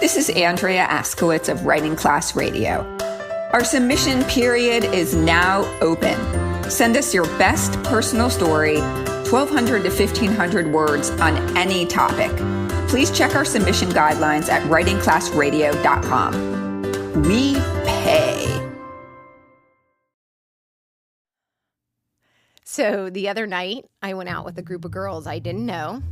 This is Andrea Askowitz of Writing Class Radio. Our submission period is now open. Send us your best personal story, 1,200 to 1,500 words on any topic. Please check our submission guidelines at writingclassradio.com. We pay. So the other night, I went out with a group of girls I didn't know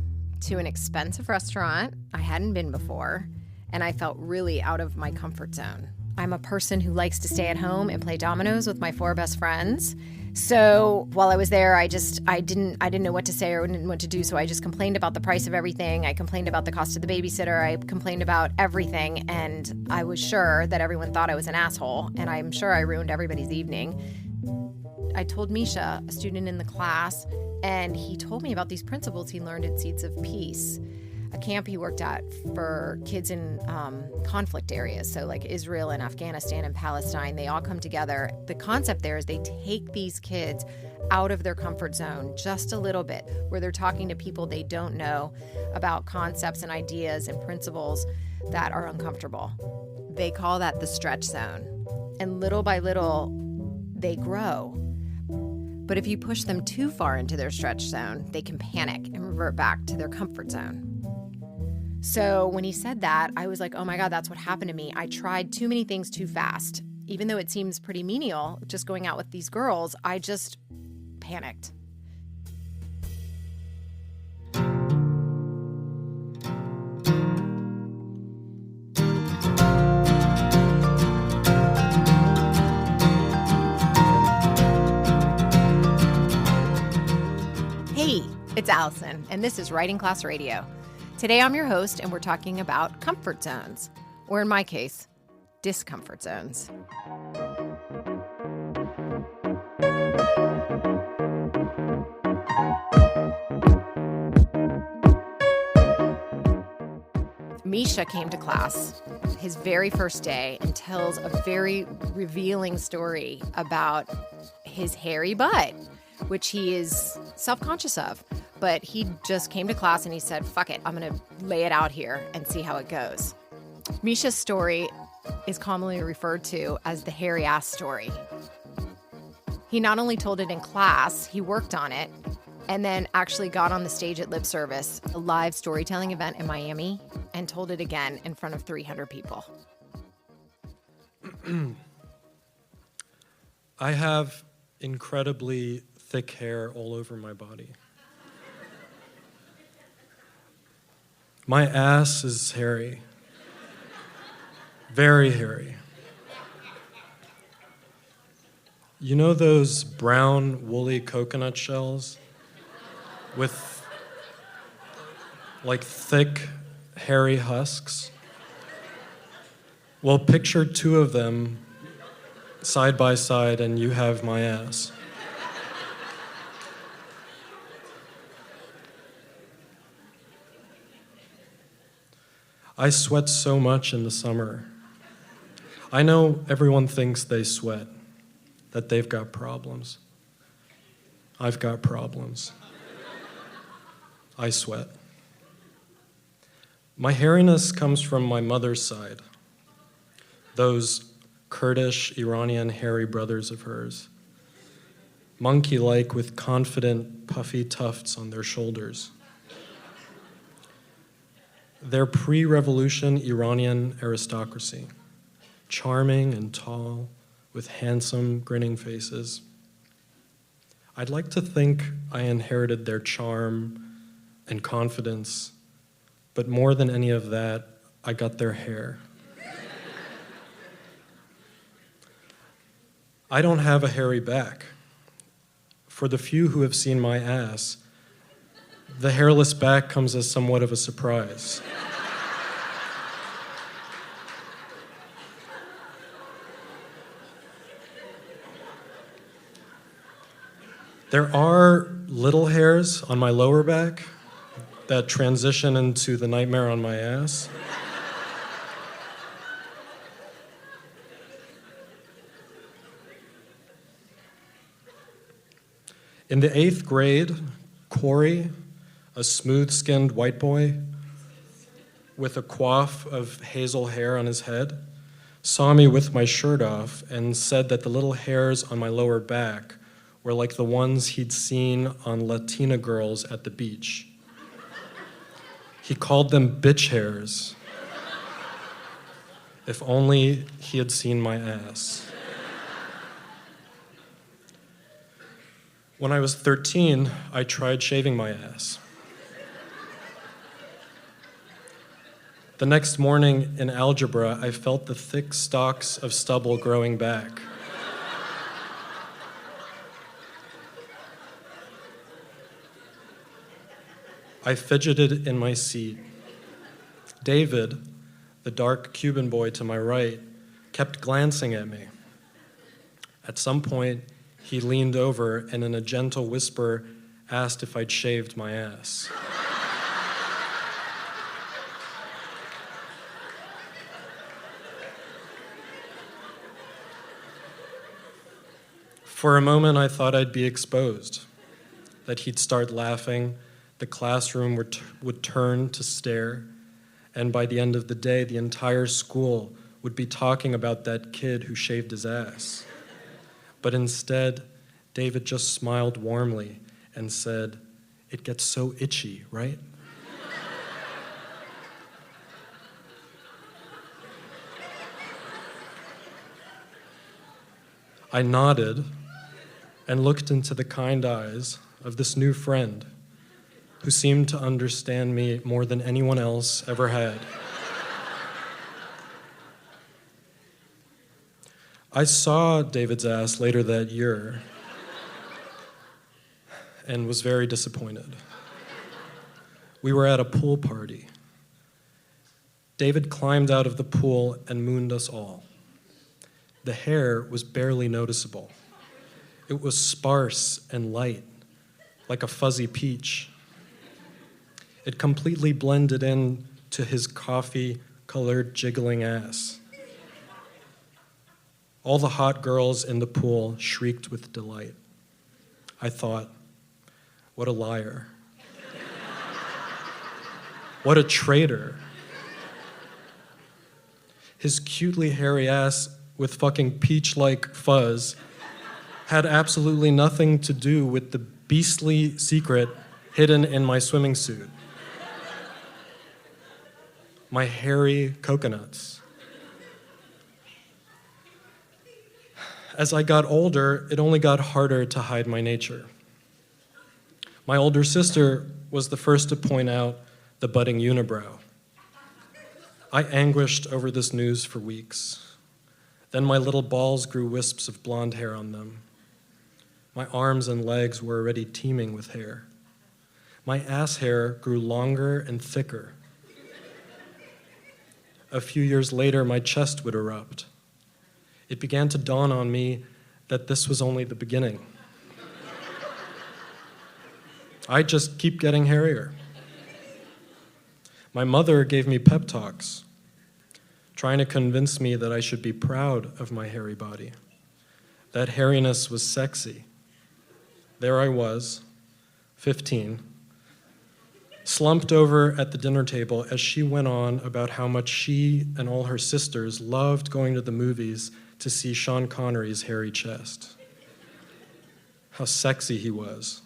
to an expensive restaurant I hadn't been before, and I felt really out of my comfort zone. I'm a person who likes to stay at home and play dominoes with my 4 best friends. So while I was there, I didn't know what to say or didn't know what to do. So I just complained about the price of everything. I complained about the cost of the babysitter. I complained about everything. And I was sure that everyone thought I was an asshole. And I'm sure I ruined everybody's evening. I told Misha, a student in the class, and he told me about these principles he learned at Seeds of Peace, a camp he worked at for kids in conflict areas. So like Israel and Afghanistan and Palestine, they all come together. The concept there is they take these kids out of their comfort zone just a little bit, where they're talking to people they don't know about concepts and ideas and principles that are uncomfortable. They call that the stretch zone. And little by little, they grow. But if you push them too far into their stretch zone, they can panic and revert back to their comfort zone. So when he said that, I was like, oh my God, that's what happened to me. I tried too many things too fast. Even though it seems pretty menial, just going out with these girls, I just panicked. Hey, it's Allison, and this is Writing Class Radio. Today I'm your host, and we're talking about comfort zones, or in my case, discomfort zones. Misha came to class his very first day and tells a very revealing story about his hairy butt, which he is self-conscious of. But he just came to class and he said, fuck it, I'm going to lay it out here and see how it goes. Misha's story is commonly referred to as the hairy ass story. He not only told it in class, he worked on it, and then actually got on the stage at Lip Service, a live storytelling event in Miami, and told it again in front of 300 people. I have incredibly thick hair all over my body. My ass is hairy. Very hairy. You know those brown, woolly coconut shells with like thick, hairy husks? Well, picture 2 of them side by side and you have my ass. I sweat so much in the summer. I know everyone thinks they sweat, that they've got problems. I've got problems. I sweat. My hairiness comes from my mother's side, those Kurdish, Iranian hairy brothers of hers, monkey-like with confident, puffy tufts on their shoulders. They're pre-revolution Iranian aristocracy, charming and tall, with handsome, grinning faces. I'd like to think I inherited their charm and confidence, but more than any of that, I got their hair. I don't have a hairy back. For the few who have seen my ass, the hairless back comes as somewhat of a surprise. There are little hairs on my lower back that transition into the nightmare on my ass. In the 8th grade, Corey, a smooth-skinned white boy, with a coif of hazel hair on his head, saw me with my shirt off and said that the little hairs on my lower back were like the ones he'd seen on Latina girls at the beach. He called them bitch hairs. If only he had seen my ass. When I was 13, I tried shaving my ass. The next morning in algebra, I felt the thick stalks of stubble growing back. I fidgeted in my seat. David, the dark Cuban boy to my right, kept glancing at me. At some point, he leaned over and in a gentle whisper asked if I'd shaved my ass. For a moment, I thought I'd be exposed, that he'd start laughing, the classroom would turn to stare, and by the end of the day, the entire school would be talking about that kid who shaved his ass. But instead, David just smiled warmly and said, "It gets so itchy, right?" I nodded and looked into the kind eyes of this new friend who seemed to understand me more than anyone else ever had. I saw David's ass later that year and was very disappointed. We were at a pool party. David climbed out of the pool and mooned us all. The hair was barely noticeable. It was sparse and light, like a fuzzy peach. It completely blended in to his coffee-colored jiggling ass. All the hot girls in the pool shrieked with delight. I thought, what a liar. What a traitor. His cutely hairy ass with fucking peach-like fuzz had absolutely nothing to do with the beastly secret hidden in my swimming suit. My hairy coconuts. As I got older, it only got harder to hide my nature. My older sister was the first to point out the budding unibrow. I anguished over this news for weeks. Then my little balls grew wisps of blonde hair on them. My arms and legs were already teeming with hair. My ass hair grew longer and thicker. A few years later, my chest would erupt. It began to dawn on me that this was only the beginning. I just keep getting hairier. My mother gave me pep talks, trying to convince me that I should be proud of my hairy body, that hairiness was sexy. There I was, 15, slumped over at the dinner table as she went on about how much she and all her sisters loved going to the movies to see Sean Connery's hairy chest. How sexy he was.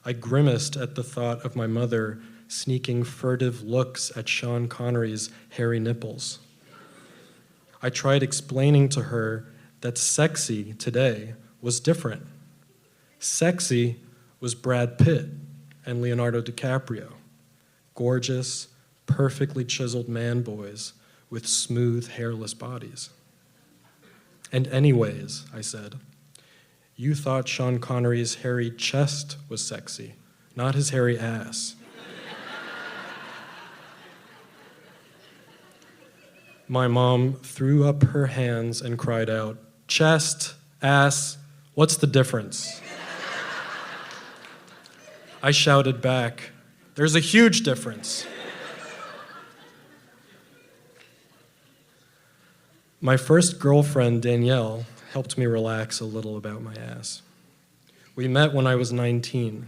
I grimaced at the thought of my mother sneaking furtive looks at Sean Connery's hairy nipples. I tried explaining to her that sexy today was different. Sexy was Brad Pitt and Leonardo DiCaprio, gorgeous, perfectly chiseled man boys with smooth, hairless bodies. And anyways, I said, you thought Sean Connery's hairy chest was sexy, not his hairy ass. My mom threw up her hands and cried out, chest, ass, what's the difference? I shouted back, there's a huge difference. My first girlfriend, Danielle, helped me relax a little about my ass. We met when I was 19.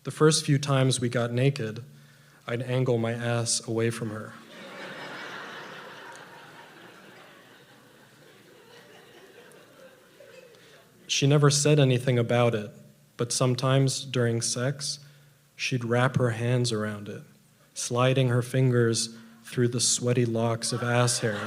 The first few times we got naked, I'd angle my ass away from her. She never said anything about it, but sometimes during sex, she'd wrap her hands around it, sliding her fingers through the sweaty locks of ass hair.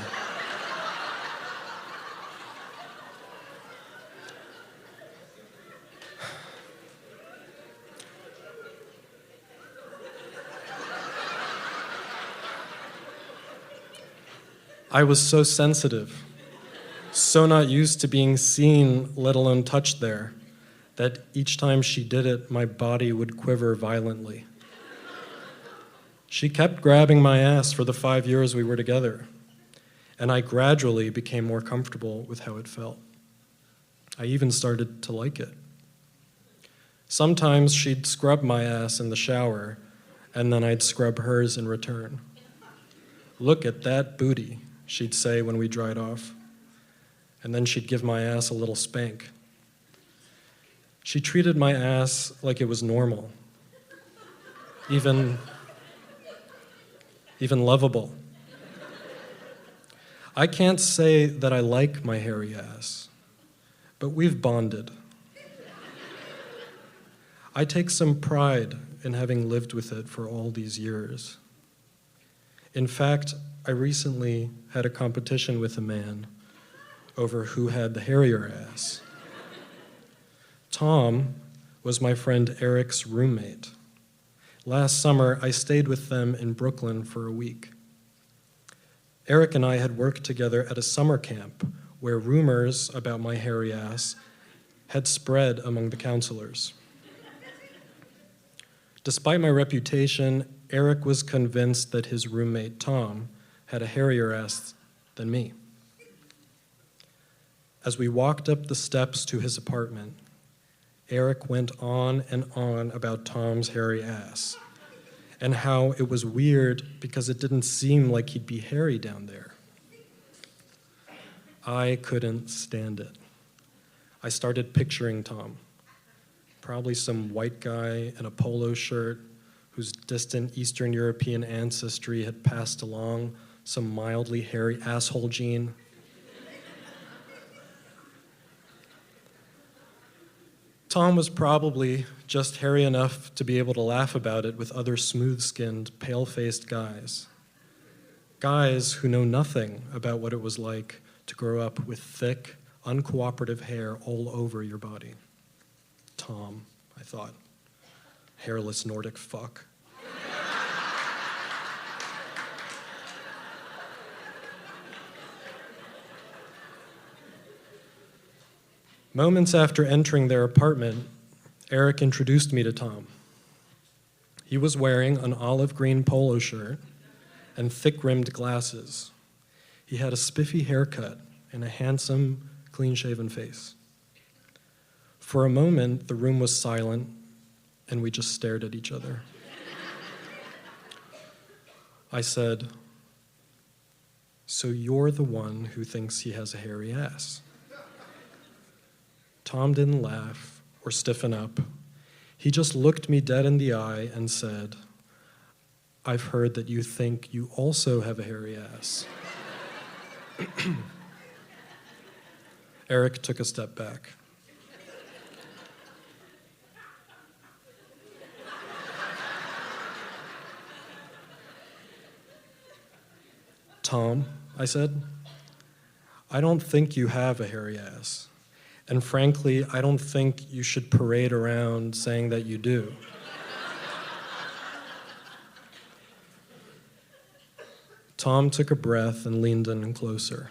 I was so sensitive, so not used to being seen, let alone touched there, that each time she did it, my body would quiver violently. She kept grabbing my ass for the 5 years we were together, and I gradually became more comfortable with how it felt. I even started to like it. Sometimes she'd scrub my ass in the shower, and then I'd scrub hers in return. "Look at that booty," she'd say when we dried off, and then she'd give my ass a little spank. She treated my ass like it was normal, even lovable. I can't say that I like my hairy ass, but we've bonded. I take some pride in having lived with it for all these years. In fact, I recently had a competition with a man over who had the hairier ass. Tom was my friend Eric's roommate. Last summer, I stayed with them in Brooklyn for a week. Eric and I had worked together at a summer camp where rumors about my hairy ass had spread among the counselors. Despite my reputation, Eric was convinced that his roommate, Tom, had a hairier ass than me. As we walked up the steps to his apartment, Eric went on and on about Tom's hairy ass and how it was weird because it didn't seem like he'd be hairy down there. I couldn't stand it. I started picturing Tom, probably some white guy in a polo shirt whose distant Eastern European ancestry had passed along some mildly hairy asshole gene. Tom was probably just hairy enough to be able to laugh about it with other smooth-skinned, pale-faced guys. Guys who know nothing about what it was like to grow up with thick, uncooperative hair all over your body. Tom, I thought. Hairless Nordic fuck. Moments after entering their apartment, Eric introduced me to Tom. He was wearing an olive green polo shirt and thick-rimmed glasses. He had a spiffy haircut and a handsome, clean-shaven face. For a moment, the room was silent, and we just stared at each other. I said, "So you're the one who thinks he has a hairy ass?" Tom didn't laugh or stiffen up. He just looked me dead in the eye and said, "I've heard that you think you also have a hairy ass." Eric took a step back. "Tom," I said, "I don't think you have a hairy ass. And frankly, I don't think you should parade around saying that you do." Tom took a breath and leaned in closer.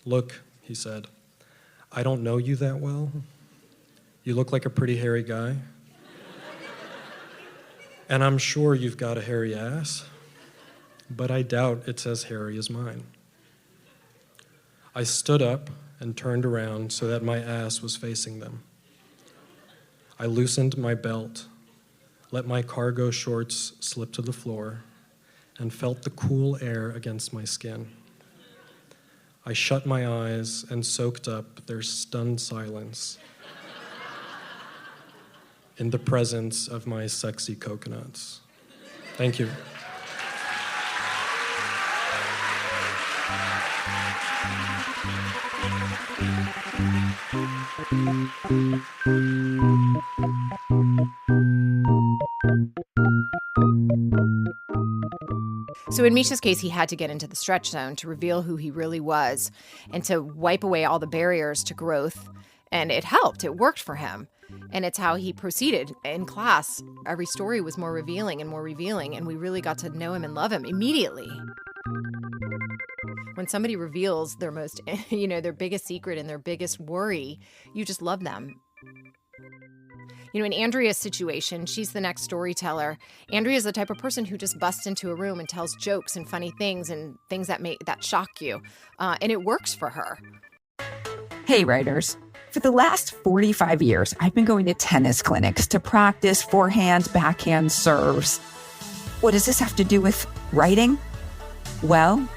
"Look," he said, "I don't know you that well. You look like a pretty hairy guy. And I'm sure you've got a hairy ass, but I doubt it's as hairy as mine." I stood up and turned around so that my ass was facing them. I loosened my belt, let my cargo shorts slip to the floor, and felt the cool air against my skin. I shut my eyes and soaked up their stunned silence. in the presence of my sexy coconuts. Thank you. So in Misha's case, he had to get into the stretch zone to reveal who he really was and to wipe away all the barriers to growth. And it helped. It worked for him. And it's how he proceeded in class. Every story was more revealing, and we really got to know him and love him immediately. When somebody reveals their most, their biggest secret and their biggest worry, you just love them. In Andrea's situation, she's the next storyteller. Andrea's the type of person who just busts into a room and tells jokes and funny things and things that shock you. And it works for her. Hey, writers. For the last 45 years, I've been going to tennis clinics to practice forehand, backhand serves. What does this have to do with writing? Well,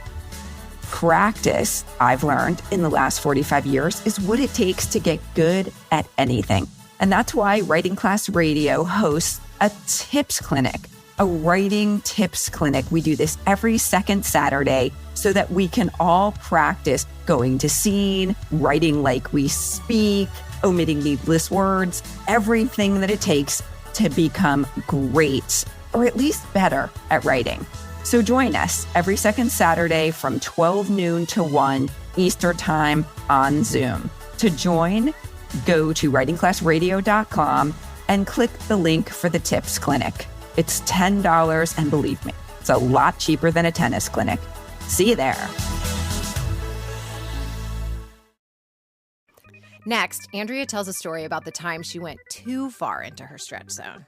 practice, I've learned in the last 45 years, is what it takes to get good at anything. And that's why Writing Class Radio hosts a tips clinic, a writing tips clinic. We do this every second Saturday so that we can all practice going to scene, writing like we speak, omitting needless words, everything that it takes to become great, or at least better at writing. So join us every second Saturday from 12 noon to 1 Eastern Time on Zoom. To join, go to writingclassradio.com and click the link for the tips clinic. It's $10, and believe me, it's a lot cheaper than a tennis clinic. See you there. Next, Andrea tells a story about the time she went too far into her stretch zone.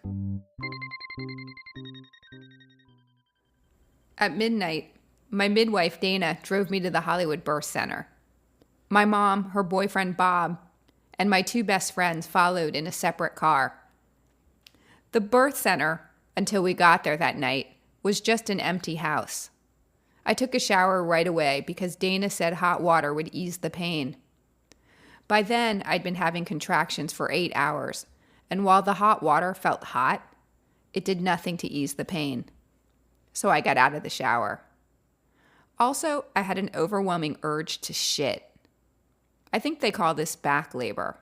At midnight, my midwife, Dana, drove me to the Hollywood Birth Center. My mom, her boyfriend, Bob, and my two best friends followed in a separate car. The birth center, until we got there that night, was just an empty house. I took a shower right away because Dana said hot water would ease the pain. By then, I'd been having contractions for 8 hours, and while the hot water felt hot, it did nothing to ease the pain. So I got out of the shower. Also, I had an overwhelming urge to shit. I think they call this back labor.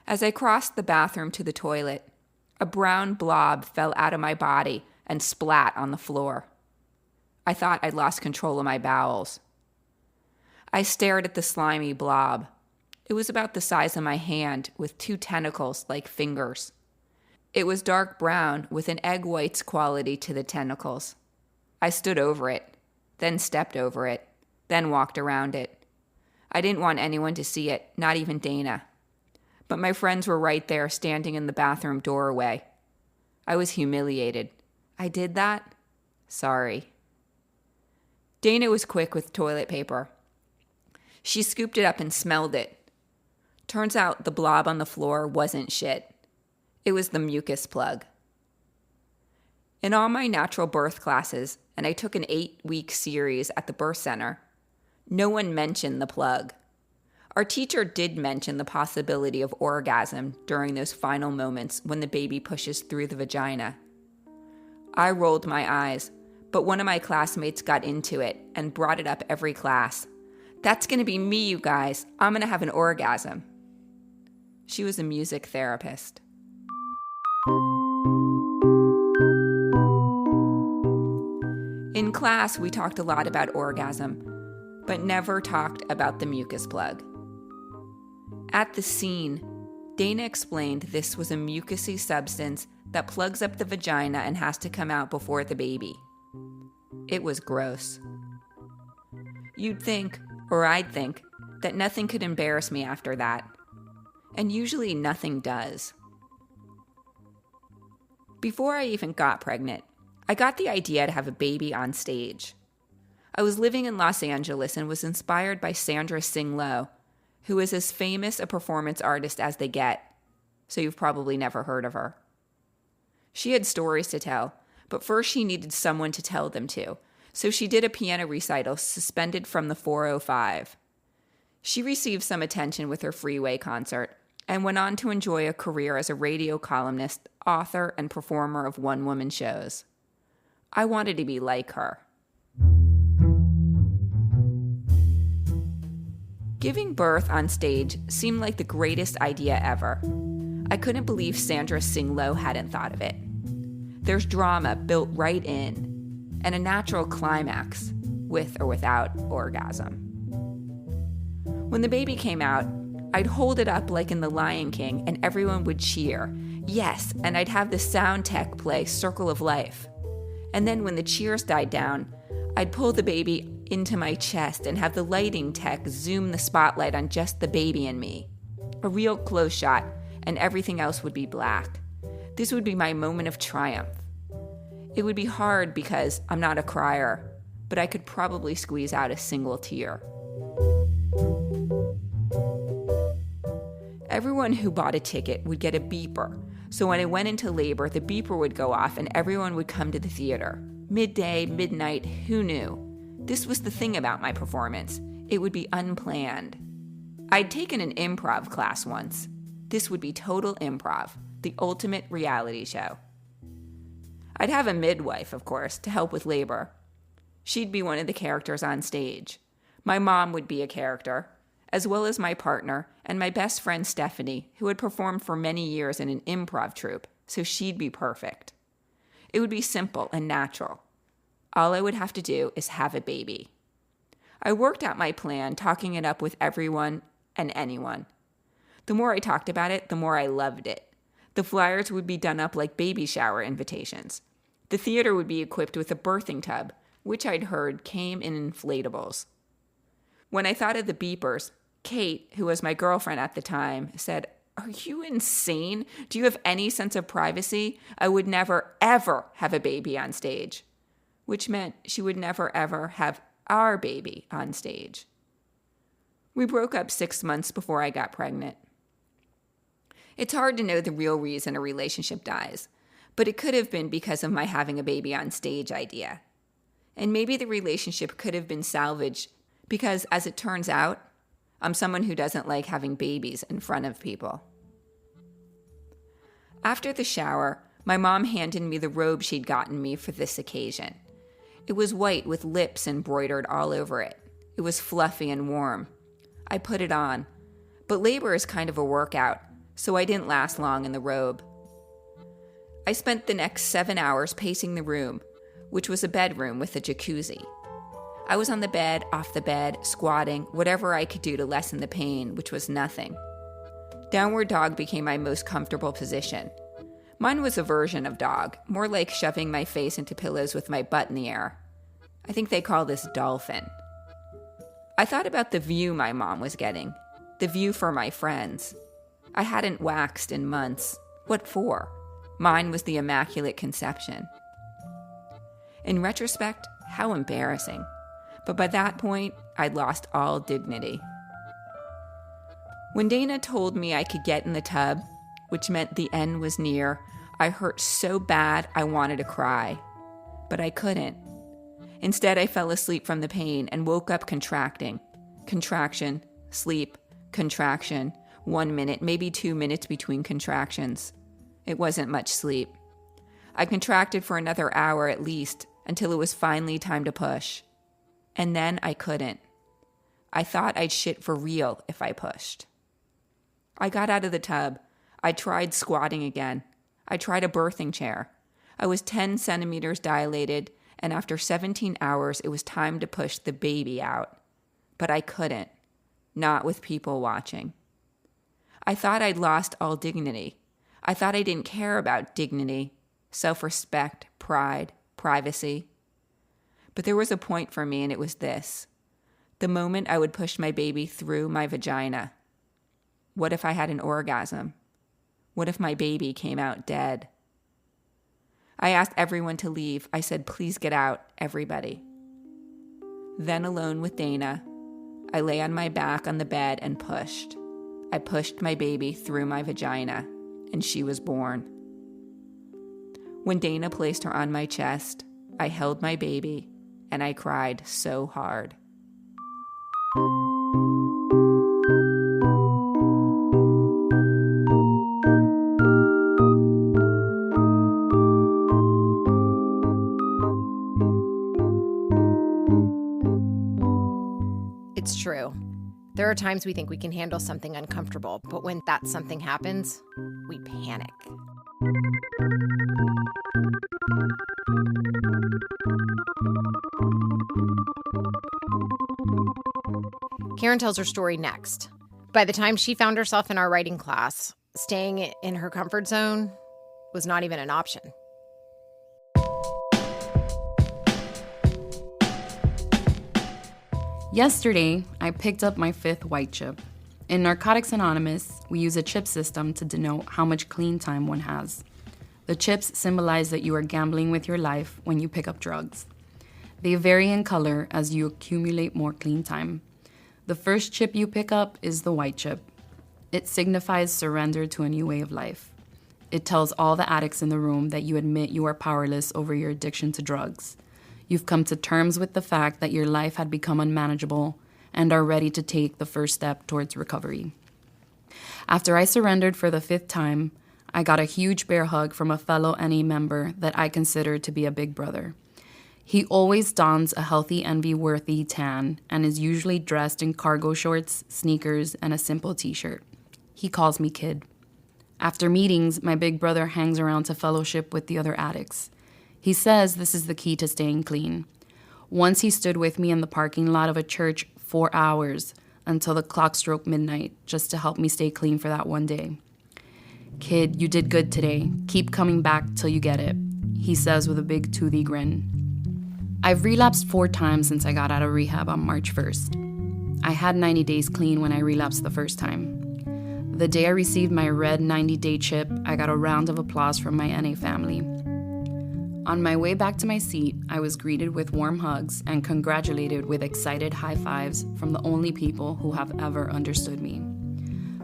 As I crossed the bathroom to the toilet, a brown blob fell out of my body and splat on the floor. I thought I'd lost control of my bowels. I stared at the slimy blob. It was about the size of my hand with two tentacles like fingers. It was dark brown with an egg white's quality to the tentacles. I stood over it, then stepped over it, then walked around it. I didn't want anyone to see it, not even Dana. But my friends were right there standing in the bathroom doorway. I was humiliated. I did that? Sorry. Dana was quick with toilet paper. She scooped it up and smelled it. Turns out the blob on the floor wasn't shit. It was the mucus plug. In all my natural birth classes, and I took an 8-week series at the birth center, no one mentioned the plug. Our teacher did mention the possibility of orgasm during those final moments when the baby pushes through the vagina. I rolled my eyes, but one of my classmates got into it and brought it up every class. That's going to be me, you guys. I'm going to have an orgasm. She was a music therapist. In class, we talked a lot about orgasm, but never talked about the mucus plug. At the scene, Dana explained this was a mucousy substance that plugs up the vagina and has to come out before the baby. It was gross. You'd think, or I'd think, that nothing could embarrass me after that. And usually nothing does. Before I even got pregnant, I got the idea to have a baby on stage. I was living in Los Angeles and was inspired by Sandra Sing Lo, who is as famous a performance artist as they get, so you've probably never heard of her. She had stories to tell, but first she needed someone to tell them to, so she did a piano recital suspended from the 405. She received some attention with her Freeway concert, and went on to enjoy a career as a radio columnist, author, and performer of one-woman shows. I wanted to be like her. Giving birth on stage seemed like the greatest idea ever. I couldn't believe Sandra Singlo hadn't thought of it. There's drama built right in, and a natural climax, with or without orgasm. When the baby came out, I'd hold it up like in The Lion King, and everyone would cheer. Yes, and I'd have the sound tech play Circle of Life. And then when the cheers died down, I'd pull the baby into my chest and have the lighting tech zoom the spotlight on just the baby and me. A real close shot, and everything else would be black. This would be my moment of triumph. It would be hard because I'm not a crier, but I could probably squeeze out a single tear. Everyone who bought a ticket would get a beeper, so when I went into labor, the beeper would go off and everyone would come to the theater. Midday, midnight, who knew? This was the thing about my performance. It would be unplanned. I'd taken an improv class once. This would be total improv, the ultimate reality show. I'd have a midwife, of course, to help with labor. She'd be one of the characters on stage. My mom would be a character, as well as my partner and my best friend Stephanie, who had performed for many years in an improv troupe, so she'd be perfect. It would be simple and natural. All I would have to do is have a baby. I worked out my plan, talking it up with everyone and anyone. The more I talked about it, the more I loved it. The flyers would be done up like baby shower invitations. The theater would be equipped with a birthing tub, which I'd heard came in inflatables. When I thought of the beepers, Kate, who was my girlfriend at the time, said, "Are you insane? Do you have any sense of privacy? I would never, ever have a baby on stage." Which meant she would never, ever have our baby on stage. We broke up 6 months before I got pregnant. It's hard to know the real reason a relationship dies, but it could have been because of my having a baby on stage idea. And maybe the relationship could have been salvaged because, as it turns out, I'm someone who doesn't like having babies in front of people. After the shower, my mom handed me the robe she'd gotten me for this occasion. It was white with lips embroidered all over it. It was fluffy and warm. I put it on, but labor is kind of a workout, so I didn't last long in the robe. I spent the next 7 hours pacing the room, which was a bedroom with a jacuzzi. I was on the bed, off the bed, squatting, whatever I could do to lessen the pain, which was nothing. Downward dog became my most comfortable position. Mine was a version of dog, more like shoving my face into pillows with my butt in the air. I think they call this dolphin. I thought about the view my mom was getting, the view for my friends. I hadn't waxed in months. What for? Mine was the Immaculate Conception. In retrospect, how embarrassing. But by that point, I'd lost all dignity. When Dana told me I could get in the tub, which meant the end was near, I hurt so bad I wanted to cry. But I couldn't. Instead, I fell asleep from the pain and woke up contracting. Contraction, sleep, contraction, 1 minute, maybe 2 minutes between contractions. It wasn't much sleep. I contracted for another hour at least until it was finally time to push. And then I couldn't. I thought I'd shit for real if I pushed. I got out of the tub. I tried squatting again. I tried a birthing chair. I was 10 centimeters dilated, and after 17 hours, it was time to push the baby out. But I couldn't. Not with people watching. I thought I'd lost all dignity. I thought I didn't care about dignity, self-respect, pride, privacy. But there was a point for me, and it was this. The moment I would push my baby through my vagina. What if I had an orgasm? What if my baby came out dead? I asked everyone to leave. I said, "Please get out, everybody." Then, alone with Dana, I lay on my back on the bed and pushed. I pushed my baby through my vagina, and she was born. When Dana placed her on my chest, I held my baby, and I cried so hard. It's true. There are times we think we can handle something uncomfortable, but when that something happens, we panic. Karen tells her story next. By the time she found herself in our writing class, staying in her comfort zone was not even an option. Yesterday, I picked up my 5th white chip. In Narcotics Anonymous, we use a chip system to denote how much clean time one has. The chips symbolize that you are gambling with your life when you pick up drugs. They vary in color as you accumulate more clean time. The first chip you pick up is the white chip. It signifies surrender to a new way of life. It tells all the addicts in the room that you admit you are powerless over your addiction to drugs. You've come to terms with the fact that your life had become unmanageable and are ready to take the first step towards recovery. After I surrendered for the 5th time, I got a huge bear hug from a fellow NA member that I consider to be a big brother. He always dons a healthy, envy-worthy tan and is usually dressed in cargo shorts, sneakers, and a simple t-shirt. He calls me kid. After meetings, my big brother hangs around to fellowship with the other addicts. He says this is the key to staying clean. Once he stood with me in the parking lot of a church 4 hours until the clock struck midnight just to help me stay clean for that one day. Kid, you did good today. Keep coming back till you get it, he says with a big toothy grin. I've relapsed 4 times since I got out of rehab on March 1st. I had 90 days clean when I relapsed the first time. The day I received my red 90-day chip, I got a round of applause from my NA family. On my way back to my seat, I was greeted with warm hugs and congratulated with excited high fives from the only people who have ever understood me.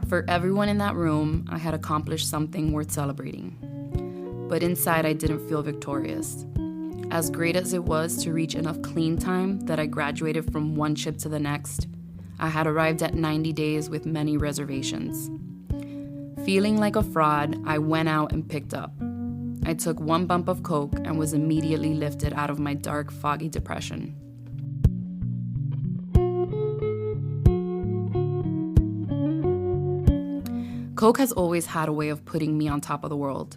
For everyone in that room, I had accomplished something worth celebrating. But inside, I didn't feel victorious. As great as it was to reach enough clean time that I graduated from one chip to the next, I had arrived at 90 days with many reservations. Feeling like a fraud, I went out and picked up. I took one bump of coke and was immediately lifted out of my dark, foggy depression. Coke has always had a way of putting me on top of the world.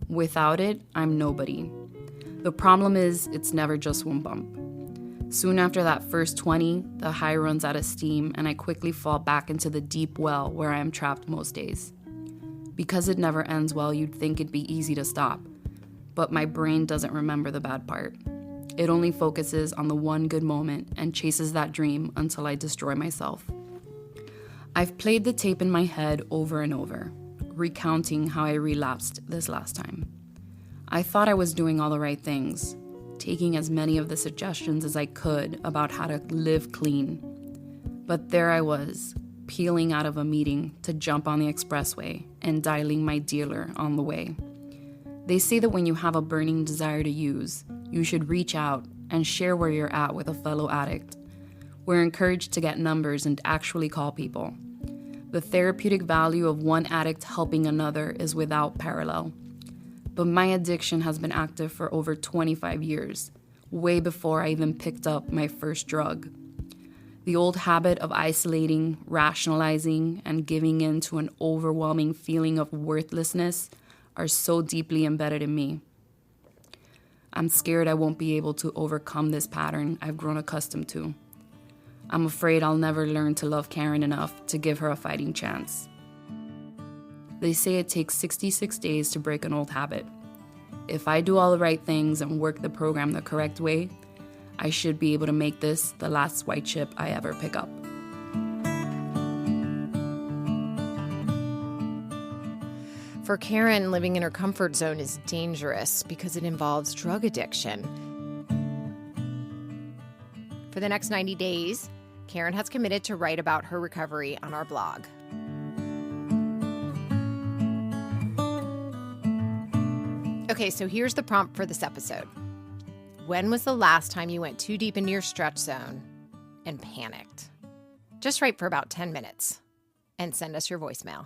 Without it, I'm nobody. The problem is, it's never just one bump. Soon after that first 20, the high runs out of steam and I quickly fall back into the deep well where I am trapped most days. Because it never ends well, you'd think it'd be easy to stop. But my brain doesn't remember the bad part. It only focuses on the one good moment and chases that dream until I destroy myself. I've played the tape in my head over and over, recounting how I relapsed this last time. I thought I was doing all the right things, taking as many of the suggestions as I could about how to live clean. But there I was, peeling out of a meeting to jump on the expressway and dialing my dealer on the way. They say that when you have a burning desire to use, you should reach out and share where you're at with a fellow addict. We're encouraged to get numbers and actually call people. The therapeutic value of one addict helping another is without parallel. But my addiction has been active for over 25 years, way before I even picked up my first drug. The old habit of isolating, rationalizing, and giving in to an overwhelming feeling of worthlessness are so deeply embedded in me. I'm scared I won't be able to overcome this pattern I've grown accustomed to. I'm afraid I'll never learn to love Karen enough to give her a fighting chance. They say it takes 66 days to break an old habit. If I do all the right things and work the program the correct way, I should be able to make this the last white chip I ever pick up. For Karen, living in her comfort zone is dangerous because it involves drug addiction. For the next 90 days, Karen has committed to write about her recovery on our blog. Okay, so here's the prompt for this episode. When was the last time you went too deep into your stretch zone and panicked? Just write for about 10 minutes and send us your voicemail.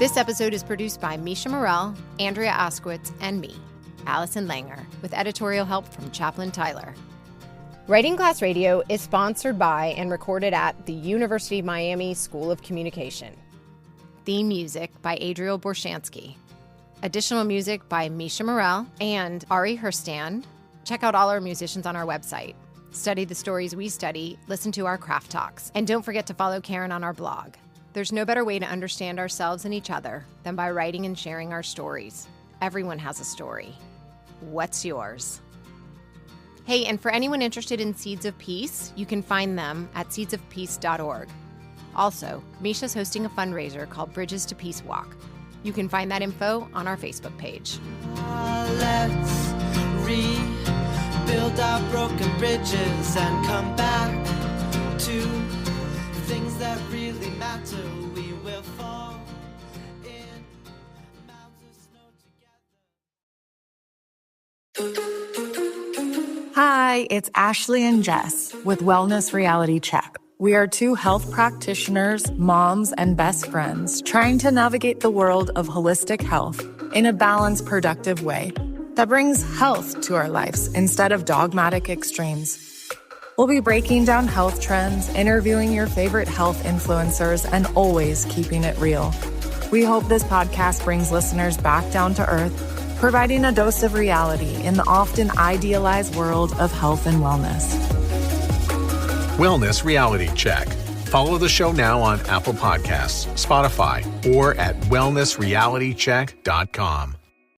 This episode is produced by Misha Morell, Andrea Askowitz, and me, Allison Langer, with editorial help from Chaplain Tyler. Writing Class Radio is sponsored by and recorded at the University of Miami School of Communication. Theme music by Adriel Borshansky. Additional music by Misha Morell and Ari Herstand. Check out all our musicians on our website. Study the stories we study, listen to our craft talks, and don't forget to follow Karen on our blog. There's no better way to understand ourselves and each other than by writing and sharing our stories. Everyone has a story. What's yours? Hey, and for anyone interested in Seeds of Peace, you can find them at seedsofpeace.org. Also, Misha's hosting a fundraiser called Bridges to Peace Walk. You can find that info on our Facebook page. Let's rebuild our broken bridges and come back to things that really matter. We will fall in mounds of snow together. Hi, it's Ashley and Jess with Wellness Reality Check. We are two health practitioners, moms, and best friends trying to navigate the world of holistic health in a balanced, productive way that brings health to our lives instead of dogmatic extremes. We'll be breaking down health trends, interviewing your favorite health influencers, and always keeping it real. We hope this podcast brings listeners back down to earth, providing a dose of reality in the often idealized world of health and wellness. Wellness Reality Check. Follow the show now on Apple Podcasts, Spotify, or at wellnessrealitycheck.com.